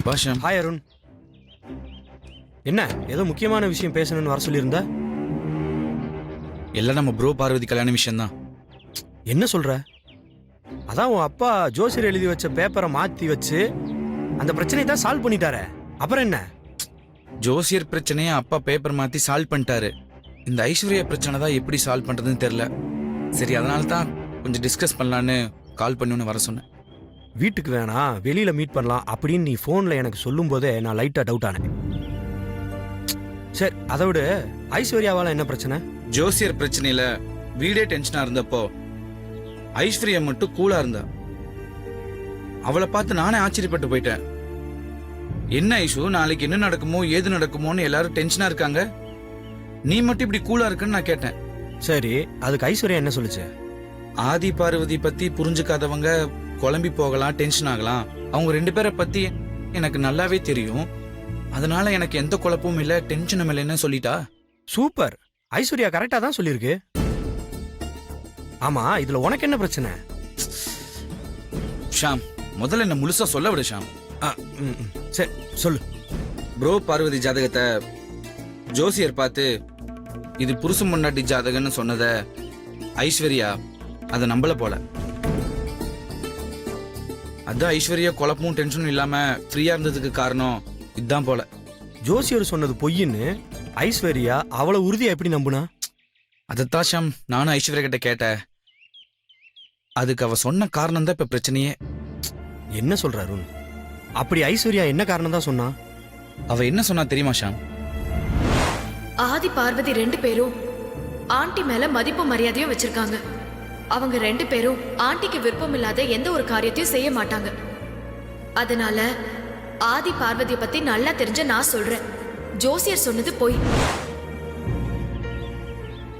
Bhashyam. Hi Arun. என்ன ஏதோ முக்கியமான விஷயம் பேசணும்னு வர சொல்லியிருந்த? எல்லாம் நம்ம ப்ரோ பார்வதி கல்யாண விஷயம்தான். என்ன சொல்ற? அதான் உன் அப்பா ஜோசியர் எழுதி வச்ச பேப்பரை மாத்தி வச்சு அந்த பிரச்சனையை தான் சால்வ் பண்ணிட்டாரே, அப்புறம் என்ன? ஜோசியர் பிரச்சனையை அப்பா பேப்பர் மாத்தி சால்வ் பண்ணிட்டாரு. இந்த ஐஸ்வர்யா பிரச்சனை தான் எப்படி சால்வ் பண்றதுன்னு தெரியல. சரி, அதனால தான் கொஞ்சம் டிஸ்கஸ் பண்ணலான்னு கால் பண்ணி வர சொன்னேன். வீட்டுக்கு வேணாம், வெளியில மீட் பண்ணலாம் அப்படின்னு நீ போன்ல எனக்கு சொல்லும் போதே நான் லைட்டா டவுட் ஆனேன். சரி, அதை விட ஐஸ்வர்யாவால என்ன பிரச்சனை? ஜோசியர் பிரச்சனையில வீடே டென்ஷனா இருந்தப்போ ஐஸ்வர்யா மட்டும் கூலா இருந்தா. அவளை பார்த்து நானே ஆச்சரியப்பட்டு போயிட்டேன். என்ன ஐஷு, நாளைக்கு என்ன நடக்குமோ ஏது நடக்குமோன்னு எல்லாரும் டென்ஷனா இருக்காங்க, நீ மட்டும் இப்படி கூலா இருக்குன்னு நான் கேட்டேன். சரி, அதுக்கு ஐஸ்வர்யா என்ன சொல்லுச்சு? ஆதி பார்வதி பத்தி புரிஞ்சுக்காதவங்க குழம்பி போகலாம், டென்ஷன் ஆகலாம். அவங்க 2 பேரை பத்தி எனக்கு நல்லாவே தெரியும். அதனால எனக்கு எந்த குழப்பமும் இல்ல, டென்ஷனும் இல்லைன்னு சொல்லிட்டா. சூப்பர், ஐஸ்வர்யா கரெக்டா தான் சொல்லியிருக்கு. ஆமா, இதுல உனக்கு என்ன பிரச்சனை? ஷாம், முதல்ல என்ன முழுசா சொல்ல விடு ஷாம். சரி சொல்லு. ப்ரோ பார்வதி ஜாதகத்தை ஜோசியர் பார்த்து இது புருஷன் பொண்டாட்டி ஜாதகம்னு சொன்னத ஐஸ்வர்யா அதை நம்பல போல. அதான் ஐஸ்வர்யா குழப்பமும் டென்ஷனும் இல்லாம ஃப்ரீயா இருந்ததுக்கு காரணம் இதுதான் போல. ஜோசியர் சொன்னது பொய்ன்னு ஐஸ்வர்யா அவ்வளவு உறுதியா எப்படி நம்புனா? அதைத்தான் ஷாம் நானும் ஐஸ்வர்யா கிட்ட கேட்டேன். அதுக்கு அவ சொன்ன காரணம் தான் இப்ப பிரச்சனையே. என்ன சொல்ற அருண்? அப்படி ஐஸ்வர்யா என்ன காரணம் தான் சொன்னா? அவ என்ன சொன்னா தெரியுமா ஷாம்? ஆதி பார்வதி 2 பேரும் ஆண்டி மேல மதிப்பு மரியாதையும் வச்சிருக்காங்க. அவங்க 2 பேரும் ஆண்டிக்கு விருப்பம் இல்லாத எந்த ஒரு காரியத்தையும் செய்ய மாட்டாங்க. அதனால ஆதி பார்வதியை பத்தி நல்லா தெரிஞ்ச நான் சொல்றேன், ஜோசியர் சொன்னது பொய்.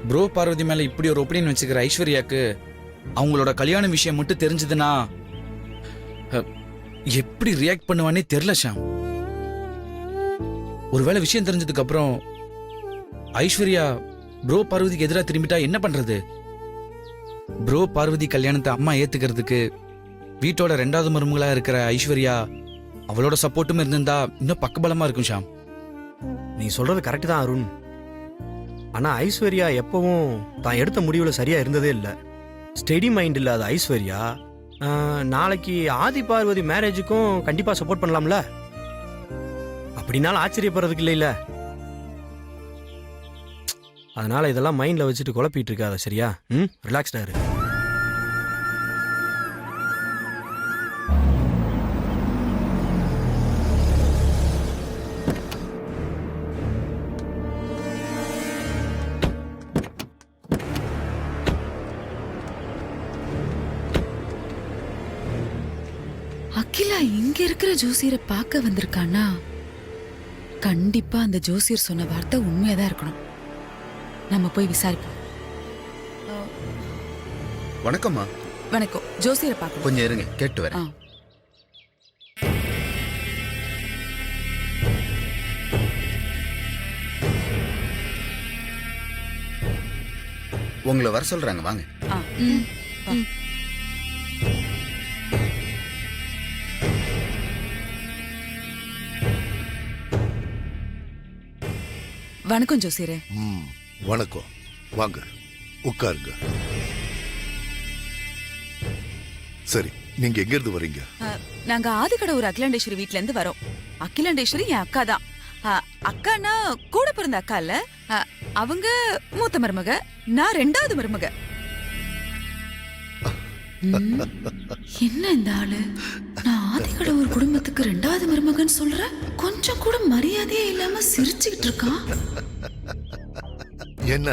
ப்ரோ பார்வதி மேல இப்படி ஒரு ஒப்பீனியன் வச்சுக்கிற ஐஸ்வர்யாக்கு அவங்களோட கல்யாண விஷயம் மட்டும் தெரிஞ்சதுன்னா எப்படி ரியாக்ட் பண்ணுவானே தெரியல ஷாம். ஒருவேளை விஷயம் தெரிஞ்சதுக்கு அப்புறம் ஐஸ்வர்யா ப்ரோ பார்வதிக்கு எதிராக திரும்பிட்டா என்ன பண்றது? ப்ரோ பார்வதி கல்யாணத்தை அம்மா ஏத்துக்கிறதுக்கு வீட்டோட 2வது மருமகளா இருக்கிற ஐஸ்வர்யா அவளோட சப்போர்ட்டும் இருந்திருந்தா இன்னும் பக்கபலமா இருக்கும் ஷாம். நீ சொல்றது கரெக்ட் தான் அருண். ஆனா ஐஸ்வர்யா எப்பவும் தான் எடுத்த முடிவுல சரியா இருந்ததே இல்ல. ஸ்டெடி மைண்ட் இல்லாத ஐஸ்வர்யா நாளைக்கு ஆதி பார்வதி மேரேஜுக்கும் கண்டிப்பா சப்போர்ட் பண்ணலாம்ல. அப்படின்னாலும் ஆச்சரியப்படுறதுக்கு இல்ல. அதனால இதெல்லாம் மைண்ட்ல வச்சுட்டு குழப்பிட்டு இருக்காத, சரியா? ரிலாக்ஸ்டா இரு. அகிலா இங்க இருக்கிற ஜோசியரை பார்க்க வந்திருக்கானா? கண்டிப்பா அந்த ஜோசியர் சொன்ன வார்த்தை உண்மையாதான் இருக்கணும். நம்ம போய் விசாரிப்போம். வணக்கம்மா. வணக்கம். ஜோசியரை பார்க்க கொஞ்சம் இருங்க, கேட்டு வரேன். உங்களை வர சொல்றாங்க, வாங்க. வணக்கம் ஜோசியரே. வணக்கம், வாங்க உட்காருங்க. சரி, நீங்க எங்க இருந்து வரீங்க? நாங்க ஆதிக்கடை ஒரு அகிலாண்டேஸ்வரி வீட்ல இருந்து வரோம். அகிலாண்டேஸ்வரி என் அக்கா தான். அக்கானா கூட பிறந்த அக்கா இல்ல. அவங்க மூத்த மருமக, நான் 2வது மருமக. என்ன இந்த ஆளு, நான் ஆதிக்கடை ஒரு குடும்பத்துக்கு 2வது மருமகன்னு சொல்ற, கொஞ்சம் கூட மரியாதையே இல்லாம சிரிச்சுக்கிட்டு இருக்கான். என்ன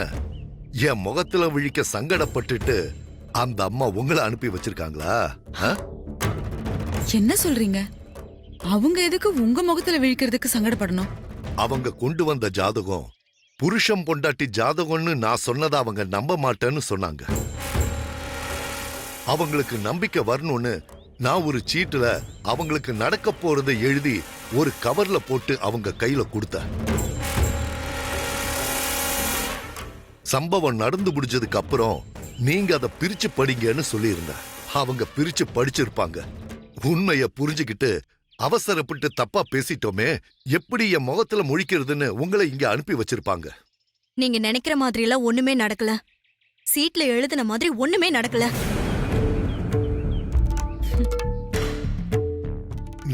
என் முகத்துல விழிக்க சங்கடப்பட்டுட்டு அந்த அம்மா உங்களை அனுப்பி வச்சிருக்காங்களா? என்ன சொல்றீங்க? அவங்க எதுக்கு உங்க முகத்துல விழிக்கிறதுக்கு சங்கடப்படணும்? அவங்க கொண்டு வந்த ஜாதகம் புருஷம் பொண்டாட்டி ஜாதகம்னு நான் சொன்னதை அவங்க நம்ப மாட்டேன்னு சொன்னாங்க. அவங்களுக்கு நம்பிக்கை வரணும்னு நான் ஒரு சீட்டுல அவங்களுக்கு நடக்க போறதை எழுதி ஒரு கவர்ல போட்டு அவங்க கையில கொடுத்தேன். சம்பவம் நடந்து முடிஞ்சதுக்கு அப்புறம் நீங்க அதை பிரிச்சு படிங்கன்னு சொல்லியிருந்தேன். அவங்க பிரிச்சு படிச்சிருப்பாங்க. உண்மைய புரிஞ்சுக்கிட்டு அவசரப்பட்டு தப்பா பேசிட்டோமே, எப்படி என் முகத்துல முழிக்கிறதுன்னு உங்களை இங்க அனுப்பி வச்சிருப்பாங்க. நீங்க நினைக்கிற மாதிரி எல்லாம் ஒண்ணுமே நடக்கல. சீட்ல எழுதின மாதிரி ஒண்ணுமே நடக்கல.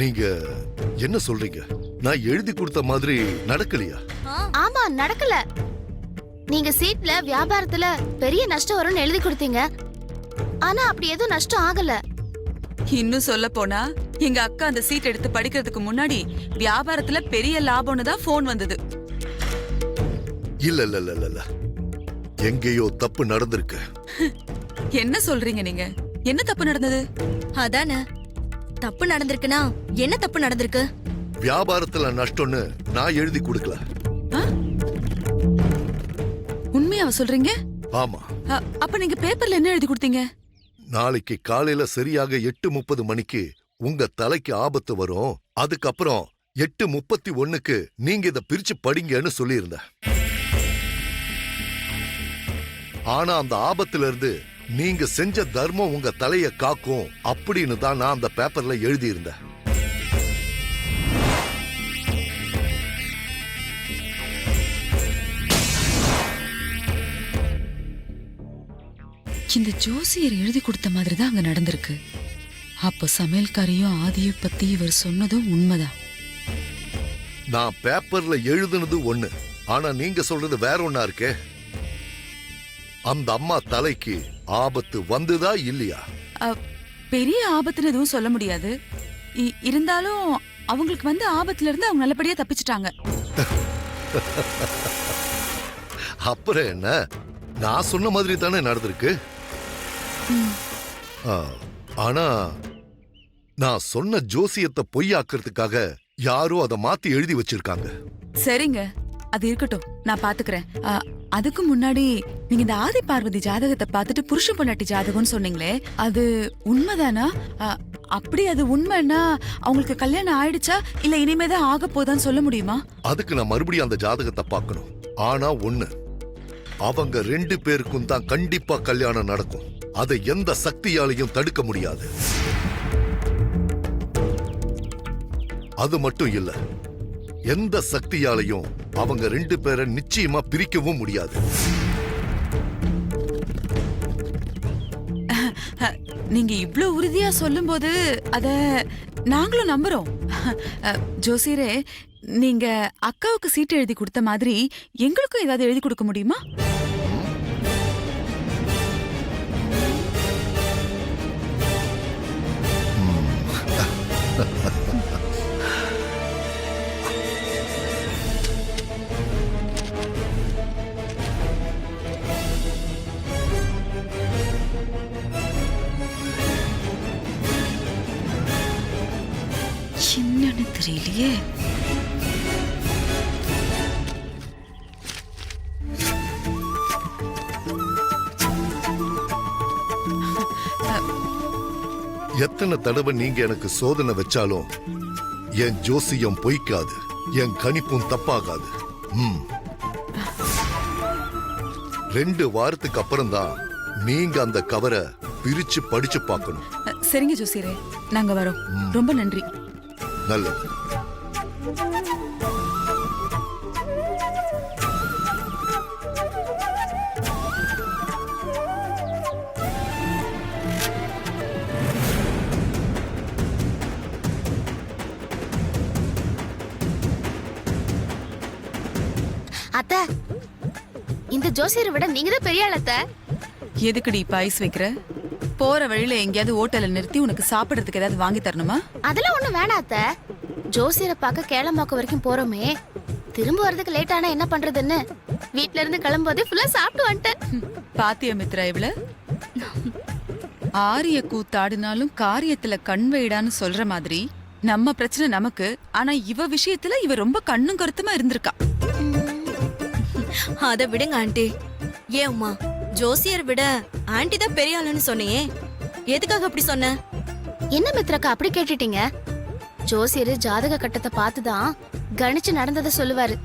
நீங்க என்ன சொல்றீங்க? நான் எழுதி கொடுத்த மாதிரி நடக்கலையா? ஆமா, நடக்கல. நீங்க சீட்ல வியாபாரத்துல பெரிய நஷ்டம் வரும்னு எழுதி கொடுத்தீங்க. ஆனா அப்படி எதுவும் நஷ்டம் ஆகல. இன்னும் சொல்ல போனா எங்க அக்கா அந்த சீட் எடுத்து படிக்கிறதுக்கு முன்னாடி வியாபாரத்துல பெரிய லாபம்னு தான் போன் வந்தது. இல்ல இல்ல இல்ல இல்ல, எங்கேயோ தப்பு நடந்திருக்கு. என்ன சொல்றீங்க நீங்க? என்ன தப்பு நடந்தது? அதானே, தப்பு நடந்திருக்குன்னா என்ன தப்பு நடந்திருக்கு? வியாபாரத்துல நஷ்டம்னு நான் எழுதி கொடுக்கல. உண்மையாவ சொல்றீங்க? ஆமா. அப்ப நீங்க பேப்பர்ல என்ன எழுதி கொடுத்தீங்க? நாளைக்கு காலையில சரியாக 8:30 மணிக்கு உங்க தலைக்கு ஆபத்து வரும், அதுக்கப்புறம் 8:31க்கு நீங்க இத பிரிச்சு படிங்கன்னு சொல்லியிருந்தேன். ஆனா அந்த ஆபத்துல இருந்து நீங்க செஞ்ச தர்மம் உங்க தலைய காக்கும் அப்படின்னு தான் நான் அந்த பேப்பர்ல எழுதியிருந்தேன். இந்த ஜோசியர் எழுதி கொடுத்த மாதிரி தான் அங்க நடந்திருக்கு. அப்ப சமையல்காரையும் ஆதியை பத்தி இவர் சொன்னதும் உண்மைதான். நான் பேப்பர்ல எழுதுனது ஒண்ணு, ஆனா நீங்க சொல்றது வேற ஒண்ணா இருக்கே. அந்த அம்மா தலைக்கு ஆபத்து வந்துதா இல்லையா? பெரிய ஆபத்துன்னு எதுவும் சொல்ல முடியாது. இருந்தாலும் அவங்களுக்கு வந்து ஆபத்துல இருந்து அவங்க நல்லபடியா தப்பிச்சிட்டாங்க. அப்புறம் என்ன, நான் சொன்ன மாதிரி தானே நடந்திருக்கு. ஆனா நான் சொன்ன ஜோசியத்தை பொய்யாக்குறதுக்காக யாரோ அதை மாத்தி எழுதி வச்சிருக்காங்க. சரிங்க, அது இருக்கட்டும், நான் பாத்துக்கிறேன். அதுக்கு முன்னாடி நீங்க இந்த ஆதி பார்வதி ஜாதகத்தை பார்த்துட்டு புருஷ பொண்டாட்டி ஜாதகம்னு சொன்னீங்களே, அது உண்மைதானா? அப்படி அது உண்மைன்னா அவங்களுக்கு கல்யாணம் ஆயிடுச்சா இல்ல இனிமேதான் ஆக போதான்னு சொல்ல முடியுமா? அதுக்கு நான் மறுபடியும் அந்த ஜாதகத்தை பார்க்கணும். ஆனா ஒண்ணு, அவங்க 2 பேருக்கும் தான் கண்டிப்பா கல்யாணம் நடக்கும். அதை எந்த சக்தியாலையும் தடுக்க முடியாது. அது மட்டும் இல்ல, எந்த சக்தியாலையும் அவங்க 2 பேரை நிச்சயமா பிரிக்கவும் முடியாது. நீங்க இவ்ளோ உறுதியா சொல்லும்போது அத நாங்களும் நம்புறோம். ஜோசியரே, நீங்க அக்காவுக்கு சீட்டு எழுதி கொடுத்த மாதிரி எங்களுக்கும் ஏதாவது எழுதி கொடுக்க முடியுமா? என்னன்னு தெரியலையே. எத்தனை தடவை நீங்க எனக்கு சோதனை வச்சாலும் என் ஜோசியம் பொய்க்காது, என் கணிப்பும் தப்பாகாது. 2 வாரத்துக்கு அப்புறம் தான் நீங்க அந்த கவரை பிரிச்சு படிச்சு பார்க்கணும். சரிங்க ஜோசியரே, நாங்க வரோம். ரொம்ப நன்றி. நல்லது. அத்தை, இந்த ஜோசியரை விட நீங்க தான் பெரிய ஆள் அத்தை. எதுக்குடி இப்ப ஐஸ் வைக்கிற? போற வழியில எங்கேயாவது ஹோட்டல்ல நிறுத்தி உனக்கு சாப்பிடறதுக்கு ஏதாவது வாங்கி தரணுமா? அதெல்லாம் ஒண்ணும் வேணாம் அத்தை. ஜோசியரை பார்க்க கேளம்பாக்கம் வரைக்கும் போறோமே, திரும்ப வரதுக்கு லேட் ஆனா என்ன பண்றதுன்னு வீட்ல இருந்து கிளம்பும்போதே ஃபுல்லா சாப்பிட்டு வந்துட்டேன். பாத்தியா மித்ரா, இவள ஆரிய கூத்தாடினாலும் காரியத்துல கண் வைடான்னு சொல்ற மாதிரி நம்ம பிரச்சனை நமக்கு, ஆனா இவ விஷயத்துல இவ ரொம்ப கண்ணும் கருத்துமா இருந்திருக்கா. அத விடுங்க ஆண்டி. ஏன் உமா, ஜோசியர் விட ஆண்டி தான் பெரிய ஆளுன்னு சொன்னியே, எதுக்காக அப்படி சொன்ன? என்ன மித்ராக்கா அப்படி கேட்டுட்டீங்க? ஜோசியர் ஜாதக கட்டத்தை பார்த்துதான் கணிச்சு நடந்ததை சொல்லுவாரு.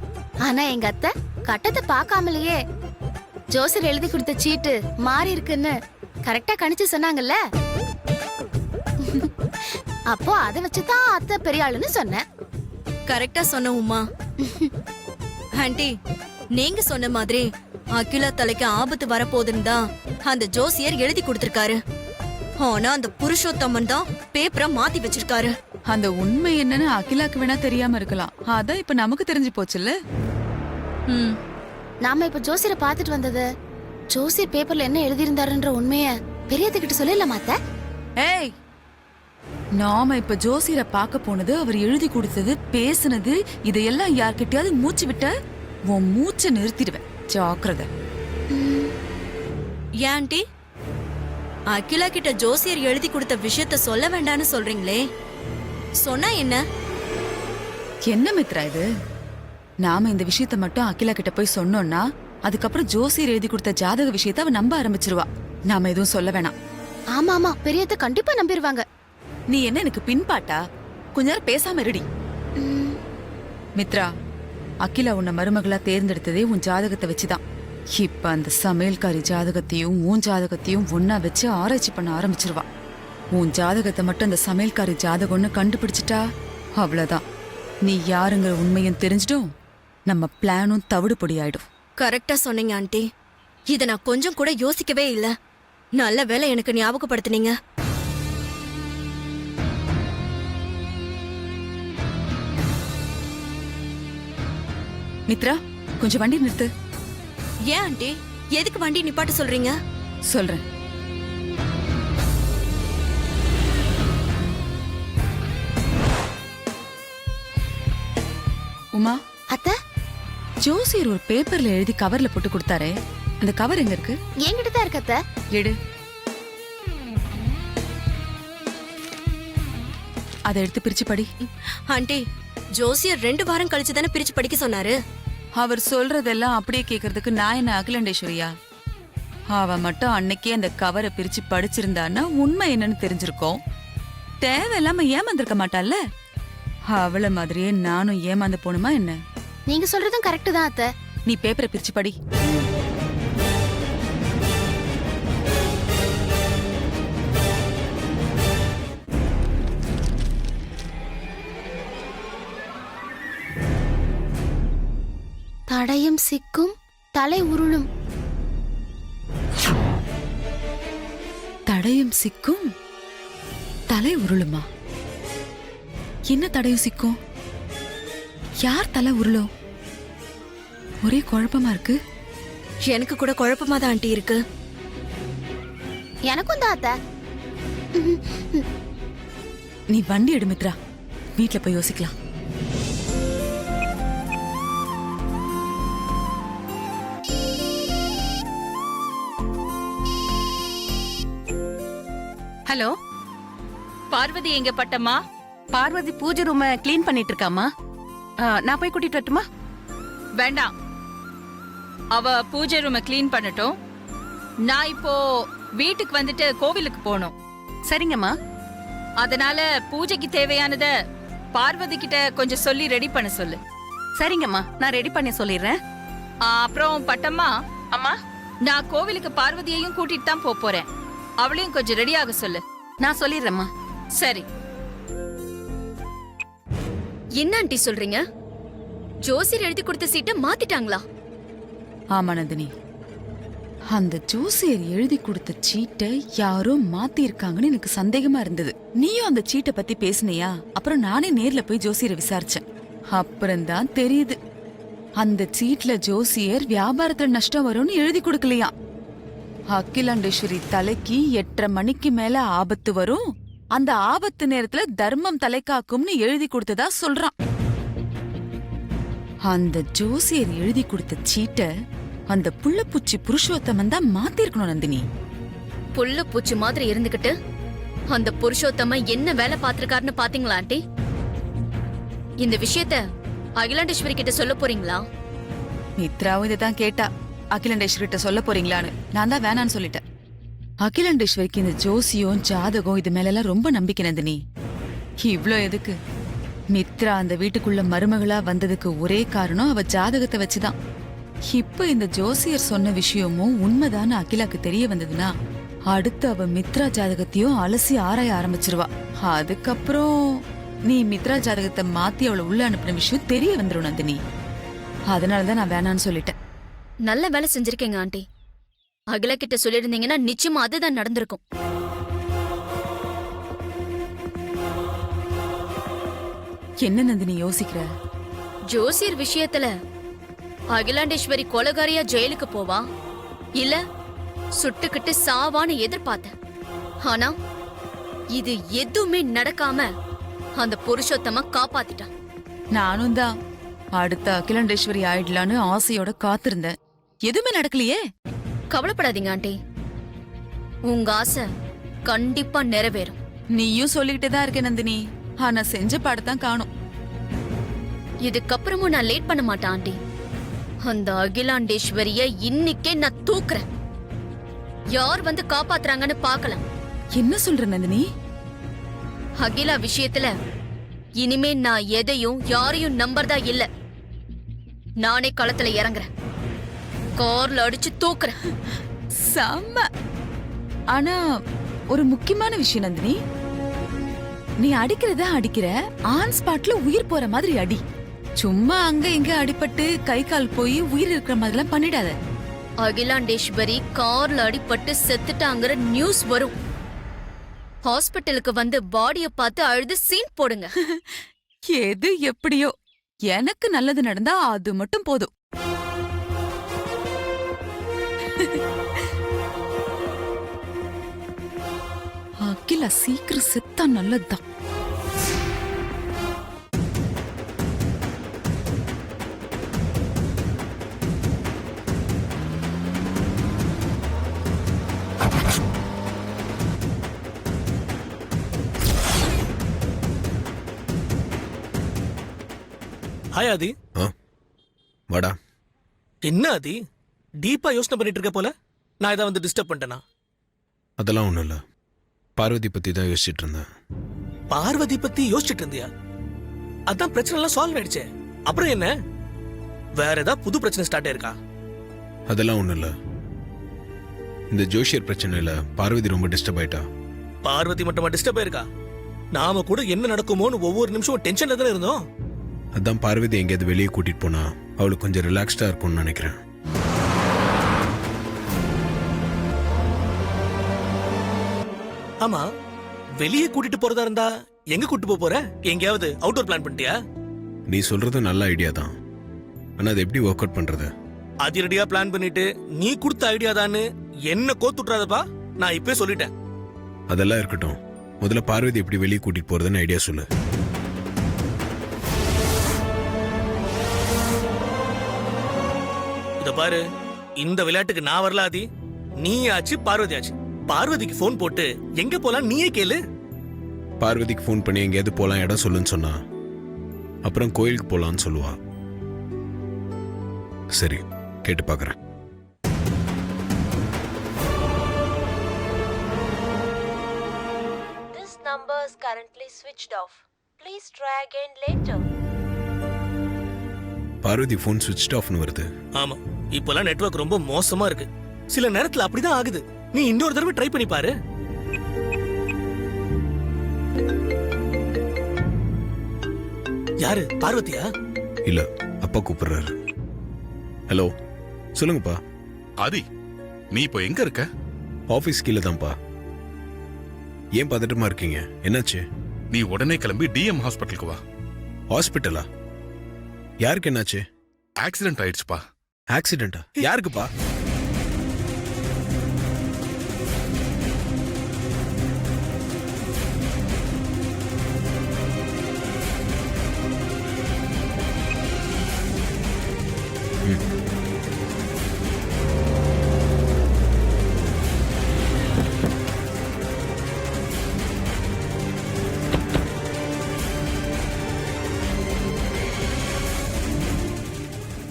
ஆனா எங்க அத்தை கட்டத்தை பார்க்காமலேயே ஜோசியர் எழுதி கொடுத்த சீட்டு மாறி இருக்குன்னு கரெக்டா கணிச்சு சொன்னாங்கல்ல. அப்போ அதை வச்சுதான் அத்தை பெரிய ஆளுன்னு சொன்னேன். கரெக்டா சொன்ன உமா. ஆண்டி, நீங்க சொன்ன மாதிரி அகிலா தலைக்கு ஆபத்து வரப்போகுதுன்னு தான் அந்த ஜோசியர் எழுதி கொடுத்திருக்காரு. ஆனா அந்த புருஷோத்தமன் தான் பேப்பரை மாத்தி வச்சிருக்காரு. அந்த உண்மை என்னன்னு அகிலாக்கு வேணா தெரியாம இருக்கலாம். அதான் இப்ப நமக்கு தெரிஞ்சு போச்சுல்ல. ம், நாம இப்ப ஜோசியரை பார்த்துட்டு வந்தது, ஜோசியர் பேப்பர்ல என்ன எழுதியிருந்தாருன்ற உண்மைய பெரியத்துக்கிட்ட சொல்லலாமா அத்தை? ஏய், நாம இப்ப ஜோசியரை பார்க்க போனது, அவர் எழுதி கொடுத்தது, பேசுனது, இதையெல்லாம் யார்கிட்டயாவது மூச்சு விட்ட உன் மூச்சை நிறுத்திடுவேன். ஜாக்கிரதை. ஏன் ஆண்டி, அகிலா கிட்ட ஜோசியர் எழுதி கொடுத்த விஷயத்த சொல்ல வேண்டாம்னு சொல்றீங்களே, சொன்னா என்ன? என்ன மித்ரா இது? நாம இந்த விஷயத்த மட்டும் அகிலா கிட்ட போய் சொன்னோம்னா அதுக்கப்புறம் ஜோசியர் எழுதி கொடுத்த ஜாதக விஷயத்த அவ நம்ப ஆரம்பிச்சிருவா. நாம எதுவும் சொல்ல வேணாம். ஆமா ஆமா, பெரியத்த கண்டிப்பா நம்பிடுவாங்க. நீ என்ன எனக்கு பின்பாட்டா? கொஞ்ச நேரம் பேசாம இருடி. மித்ரா, அகிலா உன்னை மருமகளா தேர்ந்தெடுத்ததே உன் ஜாதகத்தை வச்சுதான். இப்ப அந்த சமையல்காரி ஜாதகத்தையும் உன் ஜாதகத்தையும் ஒன்னா வச்சு ஆராய்ச்சி பண்ண ஆரம்பிச்சிருவா. உன் ஜாதகத்தை மட்டும் அந்த சமையல்காரி ஜாதகம்னு கண்டுபிடிச்சிட்டா அவ்வளவுதான். நீ யாருங்கிற உண்மையும் தெரிஞ்சிடும், நம்ம பிளானும் தவிடு பொடி ஆயிடும். கரெக்டா சொன்னீங்க ஆண்டி. இத நான் கொஞ்சம் கூட யோசிக்கவே இல்ல. நல்ல வேளை எனக்கு ஞாபகப்படுத்தினீங்க. மித்ரா, கொஞ்சம் வண்டி நிறுத்து. ஏன் ஆண்டி, எதுக்கு வண்டி நிப்பாட்ட சொல்றீங்க? சொல்றேன். உமா, அத்தை, ஜோசியர் ஒரு பேப்பர்ல எழுதி கவர்ல போட்டு கொடுத்தாரே, அந்த கவர் எங்க இருக்கு? என்கிட்ட தான் இருக்கு அத்தை. எடு. அதை எடுத்து பிரிச்சு படி. ஆண்டி, ஜோசியர் 2 வாரம் கழிச்சு தானே பிரிச்சு படிக்க சொன்னாரு. அவர் சொல்றதெல்லாம் அப்படியே கேக்குறதுக்கு நான் என்ன அகிலாண்டேஸ்வரியா? அவ மட்டும் அன்னைக்கே அந்த கவரை பிரிச்சு படிச்சிருந்தான்னா உண்மை என்னன்னு தெரிஞ்சிருக்கோம். தேவையில்லாம ஏமாந்திருக்க மாட்டாள்ல. அவள மாதிரியே நானும் ஏமாந்து போணுமா என்ன? நீங்க சொல்றதும் கரெக்ட் தான் அத்தை. நீ பேப்பரை பிரிச்சு படி. தடையும் சிக்கும் தலை உருளும். தடையும் சிக்கும் தலை உருளுமா? என்ன தடையும் சிக்கும்? யார் தலை உருளும்? ஒரே குழப்பமா இருக்கு. எனக்கு கூட குழப்பமா தான் ஆண்டி இருக்கு. எனக்கும் தான் அத்தை. நீ வண்டி எடு மித்ரா, வீட்ல போய் யோசிக்கலாம். ஹலோ, பார்வதி எங்க பட்டம்மா? பார்வதி பூஜை ரூம க்ளீன் பண்ணிட்டு இருக்காமா. நான் போய் கூட்டிட்டு வரட்டுமா? வேண்டாம், அவ பூஜை ரூமை க்ளீன் பண்ணட்டும். நான் இப்போ வீட்டுக்கு வந்துட்டு கோவிலுக்கு போகணும். சரிங்கம்மா. அதனால பூஜைக்கு தேவையானத பார்வதி கிட்ட கொஞ்சம் சொல்லி ரெடி பண்ண சொல்லு. சரிங்கம்மா, நான் ரெடி பண்ணி சொல்லிடுறேன். அப்புறம் பட்டம்மா, அம்மா, நான் கோவிலுக்கு பார்வதியையும் கூட்டிட்டு தான் போறேன். அவளையும் கொஞ்சம் ரெடியாக சொல்லு. நான் சொல்லிடுறேம்மா. சரி. என்ன ஆண்டி சொல்றீங்க? ஜோசியர் எழுதி கொடுத்த சீட்டை மாத்திட்டாங்களா? ஆமா நந்தினி, அந்த ஜோசியர் எழுதி கொடுத்த சீட்டை யாரோ மாத்தி இருக்காங்கன்னு எனக்கு சந்தேகமா இருந்தது. நீயும் அந்த சீட்டை பத்தி பேசுனியா? அப்புறம் நானே நேர்ல போய் ஜோசியரை விசாரிச்சேன். அப்புறம்தான் தெரியுது, அந்த சீட்ல ஜோசியர் வியாபாரத்துல நஷ்டம் வரும்னு எழுதி கொடுக்கலையா. அகிலாண்டேஸ்வரி தலைக்கு 8:30 மணிக்கு மேல ஆபத்து வரும், அந்த ஆபத்து நேரத்துல தர்மம் தலைக்காக்கும்னு எழுதி கொடுத்ததா சொல்றான். அந்த ஜோசியர் எழுதி கொடுத்த சீட்டை அந்த புள்ளப்பூச்சி புருஷோத்தமன் தான் மாத்திருக்கணும் நந்தினி. புல்ல பூச்சி மாதிரி இருந்துகிட்டு அந்த புருஷோத்தம என்ன வேலை பாத்திருக்காருன்னு பாத்தீங்களா ஆண்டி? இந்த விஷயத்த அகிலாண்டேஸ்வரி கிட்ட சொல்ல போறீங்களா? மித்ராவும் இதைதான் கேட்டா, அகிலாண்டேஸ்வரி கிட்ட சொல்ல போறீங்களான்னு. நான் தான் வேணான்னு சொல்லிட்டேன். அகிலாண்டேஸ்வரிக்கு இந்த ஜோசியம் ஜாதகம் இது மேல எல்லாம் ரொம்ப நம்பிக்கை நந்தினி. இவ்ளோ எதுக்கு? மித்ரா அந்த வீட்டுக்குள்ள மருமகளா வந்ததுக்கு ஒரே காரணம் அவ ஜாதகத்தை வச்சுதான். இப்ப இந்த ஜோசியர் சொன்ன விஷயமும் உண்மைதான்னு அகிலாக்கு தெரிய வந்ததுன்னா அடுத்து அவ மித்ரா ஜாதகத்தையும் அலசி ஆராய ஆரம்பிச்சிருவா. அதுக்கப்புறம் நீ மித்ரா ஜாதகத்தை மாத்தி அவளை உள்ள அனுப்பின விஷயம் தெரிய வந்துரும் நந்தினி. அதனாலதான் நான் வேணான்னு சொல்லிட்டேன். நல்ல வேலை செஞ்சிருக்கீங்க ஆண்டி. அகிலா கிட்ட சொல்லியிருந்தீங்கன்னா நிச்சயமா அதுதான் நடந்திருக்கும். என்ன நந்தினி யோசிக்கிற? ஜோசியர் விஷயத்துல அகிலாண்டேஸ்வரி கொலகாரியா ஜெயிலுக்கு போவா இல்ல சுட்டுக்கிட்டு சாவான்னு எதிர்பார்த்தேன். ஆனா இது எதுவுமே நடக்காம அந்த புருஷோத்தம காப்பாத்திட்டான். நானும் தான் அடுத்த அகிலாண்டேஸ்வரி ஆயிடலான்னு ஆசையோட காத்திருந்தேன். எதுவுமே நடக்கலையே. கவலைப்படாதீங்க ஆண்டி, உங்க ஆசை கண்டிப்பா நிறைவேறும். நீயும் சொல்லிக்கிட்டே தான் இருக்க நந்தினி, ஆனா செஞ்ச பாடத்தான் காணும். இதுக்கப்புறமும் நான் லேட் பண்ண மாட்டேன் ஆண்டி. அந்த அகிலாண்டேஸ்வரிய இன்னைக்கே நான் தூக்குறேன். யார் வந்து காப்பாத்துறாங்கன்னு பார்க்கலாம். என்ன சொல்ற நந்தினி? அகிலா விஷயத்துல இனிமே நான் எதையும் யாரையும் நம்பறதா இல்ல. நானே களத்துல இறங்குறேன். கார்ல அடிச்சு தூக்குறேன். செம்ம. ஆனா ஒரு முக்கியமான விஷயம் நந்தினி, நீ அடிக்கிறத அடிக்கிற ஆன் ஸ்பாட்ல உயிர் போற மாதிரி அடி. சும்மா அங்க இங்க அடிபட்டு கை கால் போய் உயிர் இருக்கிற மாதிரிலாம் பண்ணிடாத. அகிலாண்டேஸ்வரி கார்ல அடிபட்டு செத்துட்டாங்கிற நியூஸ் வரும். ஹாஸ்பிட்டலுக்கு வந்து பாடிய பார்த்து அழுது சீன் போடுங்க. எது எப்படியோ எனக்கு நல்லது நடந்தா அது மட்டும் போதும். அகிலா சீக்கிரம் செத்தா நல்லதுதான். ஹாய் ஆதி. வாடா. என்ன ஆதி டீப்பா யோசனை பண்ணிட்டு இருக்க போல? நான் இதை வந்து டிஸ்டர்ப் பண்ணிட்டேனா? அதெல்லாம் ஒன்றும் இல்லை, பார்வதி பற்றி தான் யோசிச்சுட்டு இருந்தேன். பார்வதி பத்தி யோசிச்சுட்டு இருந்தியா? அதான் பிரச்சனை எல்லாம் சால்வ் ஆயிடுச்சே, அப்புறம் என்ன? வேற ஏதாவது புது பிரச்சனை ஸ்டார்ட் ஆயிருக்கா? அதெல்லாம் ஒன்றும் இல்லை, இந்த ஜோஷியர் பிரச்சனையில் பார்வதி ரொம்ப டிஸ்டர்ப் ஆயிட்டா. பார்வதி மட்டுமா டிஸ்டர்ப் ஆயிருக்கா? நாம கூட என்ன நடக்குமோன்னு ஒவ்வொரு நிமிஷமும் டென்ஷன்ல தானே இருந்தோம். அதான் பார்வதி எங்கேயாவது வெளியே கூட்டிட்டு போனா அவளுக்கு கொஞ்சம் ரிலாக்ஸ்டா இருக்கும்னு நினைக்கிறேன். ஆமா, வெளியே கூட்டிட்டு போறதா இருந்தா எங்க கூட்டிட்டு போற? எங்கேயாவது அவுட்டோர் பிளான் பண்ணிட்டியா? நீ சொல்றது நல்ல ஐடியா தான், ஆனா அது எப்படி ஒர்க் அவுட் பண்றது? அதிரடியா பிளான் பண்ணிட்டு நீ கொடுத்த ஐடியா தான்னு என்ன கோத்துட்றாதப்பா, நான் இப்பவே சொல்லிட்டேன். அதெல்லாம் இருக்கட்டும், முதல்ல பார்வதி எப்படி வெளியே கூட்டிட்டு போறதுன்னு ஐடியா சொல்லு. இத பாரு, இந்த விளையாட்டுக்கு நான் வரல ஆதி. நீ ஆச்சு பார்வதி ஆச்சு. பார்வதிக்கு போன் போட்டு எங்க போலாம் நீயே கேளு. பார்வதிக்கு ஃபோன் பண்ணி எங்கேயாவது போலாம் இடம் சொல்லுன்னு சொன்னா அப்புறம் கோயிலுக்கு போலான்னு சொல்லுவா. சரி, கேட்டு பார்க்கறேன். This number is currently switched off. Please try again later. Parvati phone சுவிட்ச் ஆஃப்னு வருது. ஆமா, இப்போலாம் நெட்வொர்க் ரொம்ப மோசமா இருக்கு. சில நேரத்துல அப்படிதான் ஆகுது. நீ இன்னொரு தடவை ட்ரை பண்ணி பாரு. யாரு? பார்வதியா? இல்ல, அப்பா கூப்பிடுறாரு. ஹலோ, சொல்லுங்கப்பா. ஆதி, நீ இப்போ எங்க இருக்க? ஆபீஸ் கீழே தான்ப்பா. ஏன் பதட்டமா இருக்கீங்க? என்னாச்சு? நீ உடனே கிளம்பி டிஎம் ஹாஸ்பிட்டலுக்கு வா. ஹாஸ்பிட்டலா? யாருக்கு என்னாச்சு? ஆக்சிடென்ட் ஆயிடுச்சுப்பா. ஆக்சிடென்டா? யாருக்குப்பா?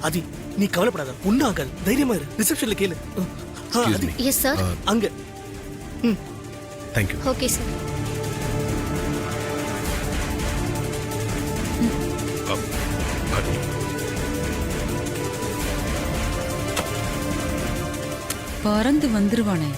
ஆதி, நீ கவலைப்படாத, ஒண்ணும் ஆகாது. தைரியமா இரு. ரிசப்ஷன்ல கேளு. Excuse me. Yes sir. அங்க. தேங்க்யூ. Okay sir. பறந்து வந்துருவானே.